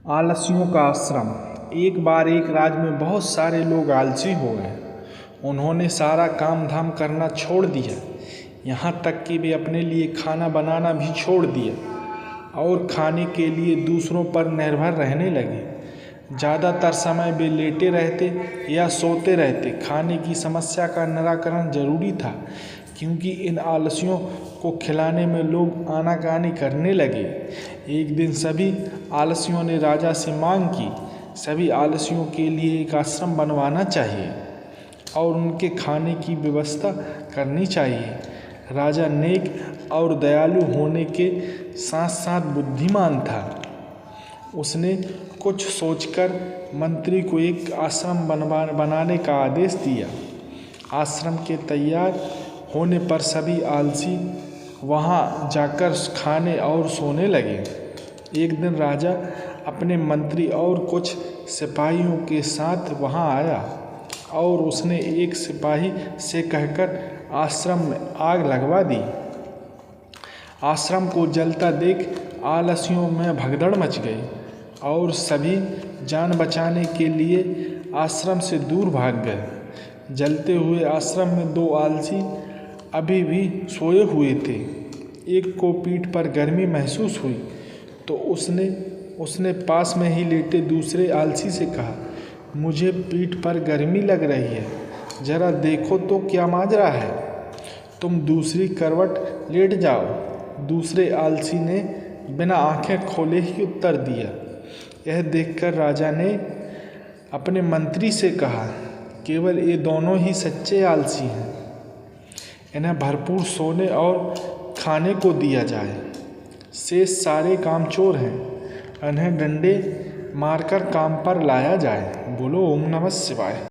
आलसियों का आश्रम। एक बार एक राज्य में बहुत सारे लोग आलसी हो गए। उन्होंने सारा काम धाम करना छोड़ दिया, यहाँ तक कि वे अपने लिए खाना बनाना भी छोड़ दिया और खाने के लिए दूसरों पर निर्भर रहने लगे। ज़्यादातर समय वे लेटे रहते या सोते रहते। खाने की समस्या का निराकरण जरूरी था, क्योंकि इन आलसियों को खिलाने में लोग आनाकानी करने लगे। एक दिन सभी आलसियों ने राजा से मांग की, सभी आलसियों के लिए एक आश्रम बनवाना चाहिए और उनके खाने की व्यवस्था करनी चाहिए। राजा नेक और दयालु होने के साथ साथ बुद्धिमान था। उसने कुछ सोचकर मंत्री को एक आश्रम बनाने का आदेश दिया। आश्रम के तैयार होने पर सभी आलसी वहां जाकर खाने और सोने लगे। एक दिन राजा अपने मंत्री और कुछ सिपाहियों के साथ वहां आया और उसने एक सिपाही से कहकर आश्रम में आग लगवा दी। आश्रम को जलता देख आलसियों में भगदड़ मच गई और सभी जान बचाने के लिए आश्रम से दूर भाग गए। जलते हुए आश्रम में दो आलसी अभी भी सोए हुए थे। एक को पीठ पर गर्मी महसूस हुई तो उसने पास में ही लेटे दूसरे आलसी से कहा, मुझे पीठ पर गर्मी लग रही है, जरा देखो तो क्या माजरा है। तुम दूसरी करवट लेट जाओ। दूसरे आलसी ने बिना आंखें खोले ही उत्तर दिया। यह देखकर राजा ने अपने मंत्री से कहा, केवल ये दोनों ही सच्चे आलसी हैं, इन्हें भरपूर सोने और खाने को दिया जाए। शेष सारे कामचोर हैं, इन्हें डंडे मारकर काम पर लाया जाए। बोलो ओम नमः शिवाय।